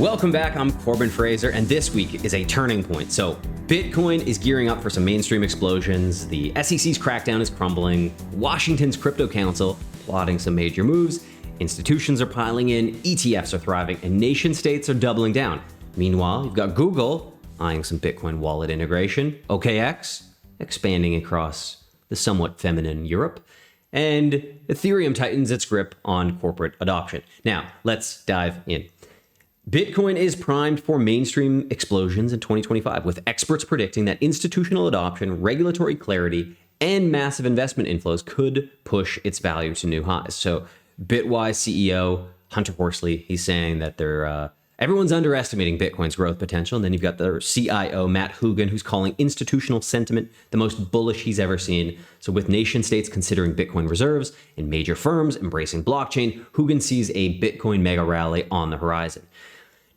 Welcome back. I'm Corbin Fraser, and this week is a turning point. So, Bitcoin is gearing up for some mainstream explosions. The SEC's crackdown is crumbling. Washington's crypto council plotting some major moves. Institutions are piling in. ETFs are thriving, and nation states are doubling down. Meanwhile, you've got Google eyeing some Bitcoin wallet integration. OKX expanding across the somewhat feminine Europe. And Ethereum tightens its grip on corporate adoption. Now, let's dive in. Bitcoin is primed for mainstream explosions in 2025, with experts predicting that institutional adoption, regulatory clarity, and massive investment inflows could push its value to new highs. So Bitwise CEO Hunter Horsley, he's saying that everyone's underestimating Bitcoin's growth potential. And then you've got their CIO, Matt Hougan, who's calling institutional sentiment the most bullish he's ever seen. So with nation states considering Bitcoin reserves and major firms embracing blockchain, Hougan sees a Bitcoin mega rally on the horizon.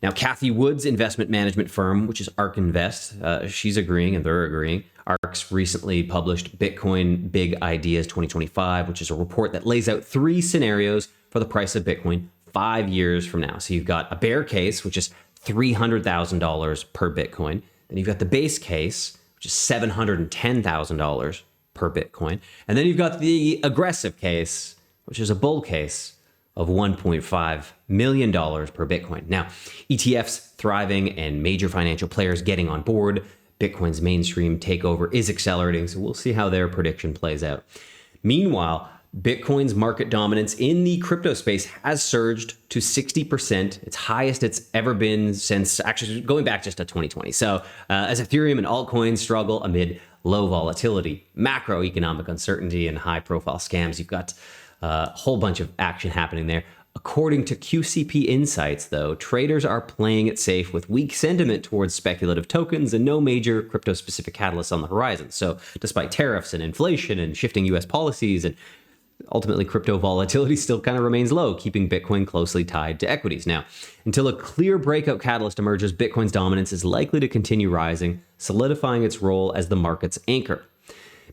Now, Cathie Wood's investment management firm, which is Ark Invest, she's agreeing and they're agreeing. Ark's recently published Bitcoin Big Ideas 2025, which is a report that lays out 3 scenarios for the price of Bitcoin 5 years from now. So you've got a bear case, which is $300,000 per Bitcoin. Then you've got the base case, which is $710,000 per Bitcoin. And then you've got the aggressive case, which is a bull case of $1.5 million per Bitcoin. Now, ETFs thriving and major financial players getting on board. Bitcoin's mainstream takeover is accelerating, so we'll see how their prediction plays out. Meanwhile, Bitcoin's market dominance in the crypto space has surged to 60%, its highest it's ever been since actually going back just to 2020. So as Ethereum and altcoins struggle amid low volatility, macroeconomic uncertainty, and high-profile scams, you've got a whole bunch of action happening there. According to QCP Insights, though, traders are playing it safe with weak sentiment towards speculative tokens and no major crypto-specific catalysts on the horizon. So despite tariffs and inflation and shifting U.S. policies, and ultimately crypto volatility still kind of remains low, keeping Bitcoin closely tied to equities. Now, until a clear breakout catalyst emerges, Bitcoin's dominance is likely to continue rising, solidifying its role as the market's anchor.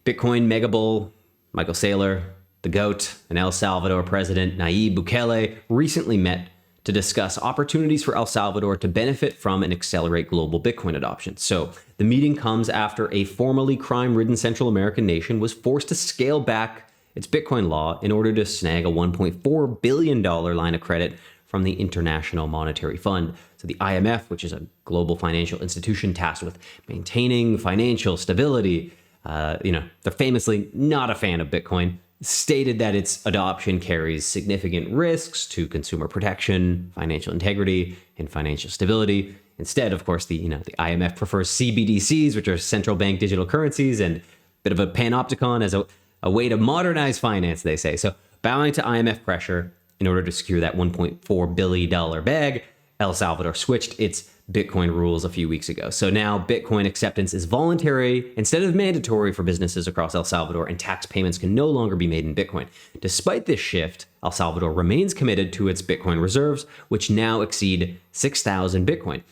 Bitcoin megabull Michael Saylor, the GOAT, and El Salvador President Nayib Bukele recently met to discuss opportunities for El Salvador to benefit from and accelerate global Bitcoin adoption. So the meeting comes after a formerly crime-ridden Central American nation was forced to scale back its Bitcoin law in order to snag a $1.4 billion line of credit from the International Monetary Fund. So the IMF, which is a global financial institution tasked with maintaining financial stability, they're famously not a fan of Bitcoin, stated that its adoption carries significant risks to consumer protection, financial integrity, and financial stability. Instead, of course, the IMF prefers CBDCs, which are central bank digital currencies, and a bit of a panopticon as a way to modernize finance, they say. So bowing to IMF pressure in order to secure that $1.4 billion bag, El Salvador switched its Bitcoin rules a few weeks ago. So now Bitcoin acceptance is voluntary instead of mandatory for businesses across El Salvador, and tax payments can no longer be made in Bitcoin. Despite this shift, El Salvador remains committed to its Bitcoin reserves, which now exceed 6,000 Bitcoin.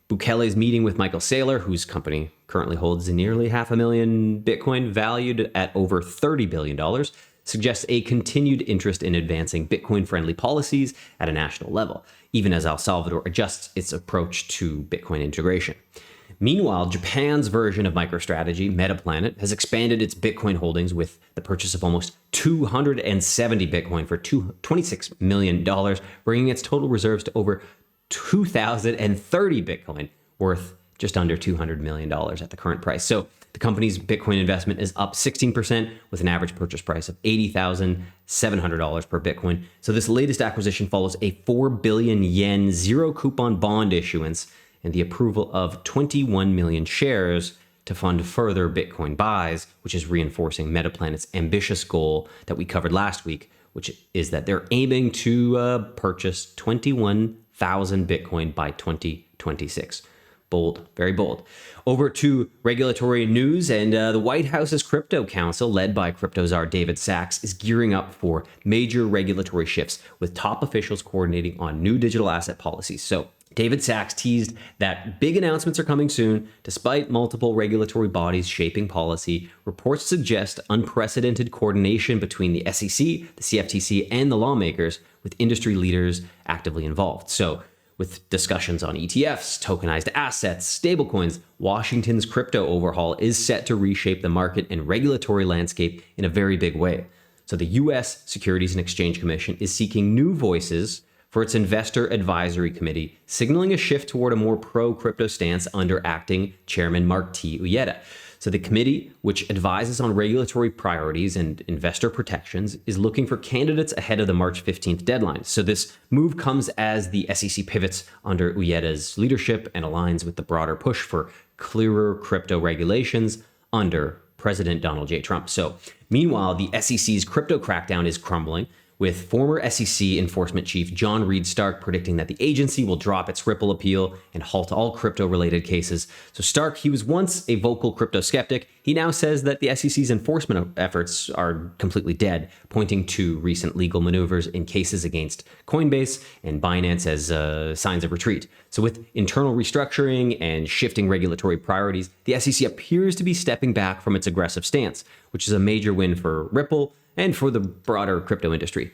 Bukele's meeting with Michael Saylor, whose company currently holds nearly 500,000 Bitcoin valued at over $30 billion, suggests a continued interest in advancing Bitcoin-friendly policies at a national level, even as El Salvador adjusts its approach to Bitcoin integration. Meanwhile, Japan's version of MicroStrategy, Metaplanet, has expanded its Bitcoin holdings with the purchase of almost 270 Bitcoin for $26 million, bringing its total reserves to over 2,030 Bitcoin, worth just under $200 million at the current price. So the company's Bitcoin investment is up 16% with an average purchase price of $80,700 per Bitcoin. So this latest acquisition follows a 4 billion yen zero coupon bond issuance and the approval of 21 million shares to fund further Bitcoin buys, which is reinforcing Metaplanet's ambitious goal that we covered last week, which is that they're aiming to purchase 21,000 Bitcoin by 2026. Bold, very bold. Over to regulatory news, and the White House's Crypto Council, led by crypto czar David Sachs, is gearing up for major regulatory shifts, with top officials coordinating on new digital asset policies. So David Sachs teased that big announcements are coming soon, despite multiple regulatory bodies shaping policy. Reports suggest unprecedented coordination between the SEC, the CFTC, and the lawmakers, with industry leaders actively involved. So With discussions on ETFs, tokenized assets, stablecoins, Washington's crypto overhaul is set to reshape the market and regulatory landscape in a very big way. So the US Securities and Exchange Commission is seeking new voices for its Investor Advisory Committee, signaling a shift toward a more pro-crypto stance under acting Chairman Mark T. Uyeda. So the committee, which advises on regulatory priorities and investor protections, is looking for candidates ahead of the March 15th deadline. So this move comes as the SEC pivots under Uyeda's leadership and aligns with the broader push for clearer crypto regulations under President Donald J. Trump. So meanwhile, the SEC's crypto crackdown is crumbling, with former SEC enforcement chief John Reed Stark predicting that the agency will drop its Ripple appeal and halt all crypto-related cases. So Stark, he was once a vocal crypto skeptic. He now says that the SEC's enforcement efforts are completely dead, pointing to recent legal maneuvers in cases against Coinbase and Binance as signs of retreat. So with internal restructuring and shifting regulatory priorities, the SEC appears to be stepping back from its aggressive stance, which is a major win for Ripple and for the broader crypto industry.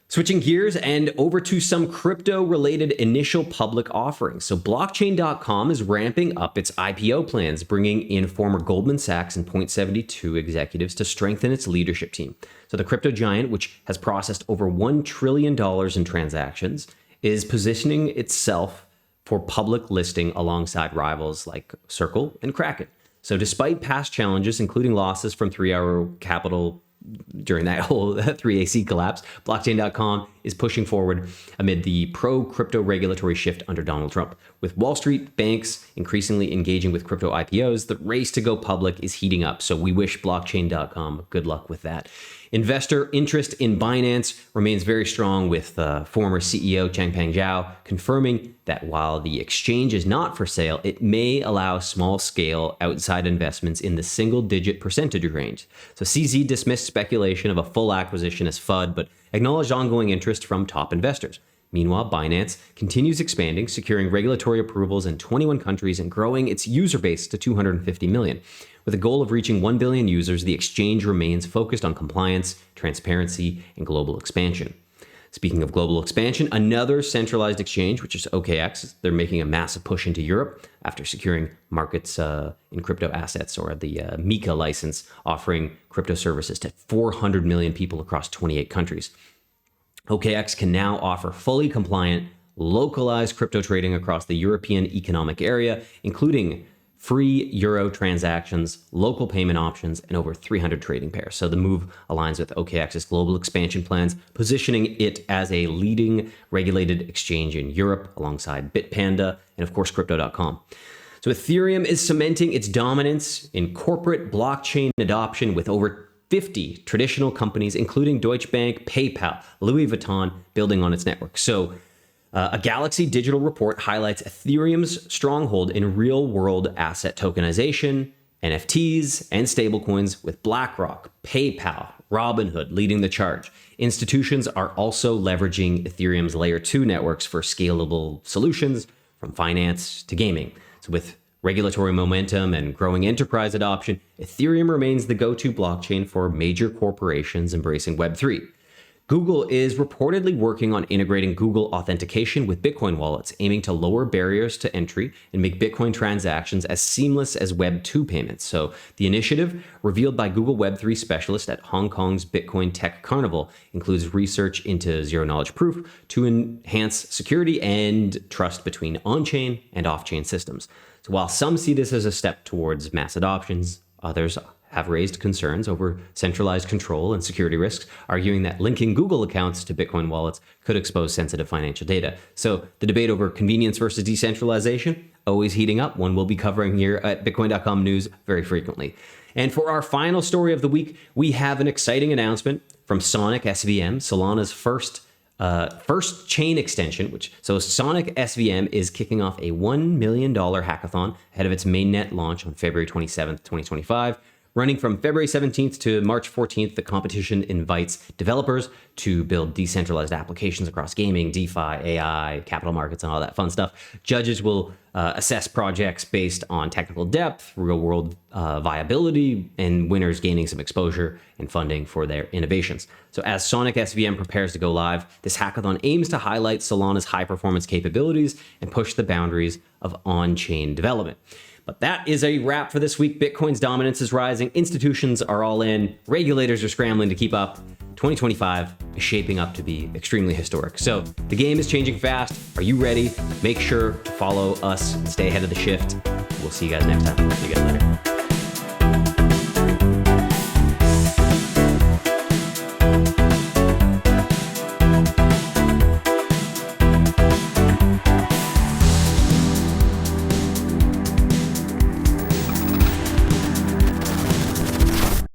Switching gears and over to some crypto-related initial public offerings. So Blockchain.com is ramping up its IPO plans, bringing in former Goldman Sachs and Point72 executives to strengthen its leadership team. So the crypto giant, which has processed over $1 trillion in transactions, is positioning itself for public listing alongside rivals like Circle and Kraken. So despite past challenges, including losses from 3 Arrow Capital during that whole 3AC collapse, Blockchain.com is pushing forward amid the pro-crypto regulatory shift under Donald Trump. With Wall Street banks increasingly engaging with crypto IPOs, the race to go public is heating up. So we wish Blockchain.com good luck with that. Investor interest in Binance remains very strong, with former CEO Changpeng Zhao confirming that while the exchange is not for sale, it may allow small-scale outside investments in the single-digit percentage range. So CZ dismissed speculation of a full acquisition as FUD, but acknowledged ongoing interest from top investors. Meanwhile, Binance continues expanding, securing regulatory approvals in 21 countries and growing its user base to 250 million. With a goal of reaching 1 billion users, the exchange remains focused on compliance, transparency, and global expansion. Speaking of global expansion, another centralized exchange, which is OKX, they're making a massive push into Europe after securing markets in crypto assets, or the MiCA license, offering crypto services to 400 million people across 28 countries. OKX can now offer fully compliant, localized crypto trading across the European Economic Area, including free euro transactions, local payment options, and over 300 trading pairs. So the move aligns with OKX's global expansion plans, positioning it as a leading regulated exchange in Europe alongside Bitpanda and, of course, Crypto.com. So Ethereum is cementing its dominance in corporate blockchain adoption with over 50 traditional companies, including Deutsche Bank, PayPal, Louis Vuitton, building on its network. So a Galaxy Digital report highlights Ethereum's stronghold in real-world asset tokenization, NFTs, and stablecoins, with BlackRock, PayPal, Robinhood leading the charge. Institutions are also leveraging Ethereum's Layer 2 networks for scalable solutions, from finance to gaming. So with regulatory momentum and growing enterprise adoption, Ethereum remains the go-to blockchain for major corporations embracing Web3. Google is reportedly working on integrating Google authentication with Bitcoin wallets, aiming to lower barriers to entry and make Bitcoin transactions as seamless as Web 2 payments. So the initiative, revealed by Google Web3 specialist at Hong Kong's Bitcoin Tech Carnival, includes research into zero-knowledge proof to enhance security and trust between on-chain and off-chain systems. So while some see this as a step towards mass adoptions, others have raised concerns over centralized control and security risks, arguing that linking Google accounts to Bitcoin wallets could expose sensitive financial data. So the debate over convenience versus decentralization, always heating up, one we'll be covering here at Bitcoin.com news very frequently. And for our final story of the week, we have an exciting announcement from Sonic SVM, Solana's first chain extension. So Sonic SVM is kicking off a $1 million hackathon ahead of its mainnet launch on February 27th, 2025. Running from February 17th to March 14th, the competition invites developers to build decentralized applications across gaming, DeFi, AI, capital markets, and all that fun stuff. Judges will assess projects based on technical depth, real-world viability, and winners gaining some exposure and funding for their innovations. So as Sonic SVM prepares to go live, this hackathon aims to highlight Solana's high-performance capabilities and push the boundaries of on-chain development. But that is a wrap for this week. Bitcoin's dominance is rising. Institutions are all in. Regulators are scrambling to keep up. 2025 is shaping up to be extremely historic. So the game is changing fast. Are you ready? Make sure to follow us and stay ahead of the shift. We'll see you guys next time. See you guys later.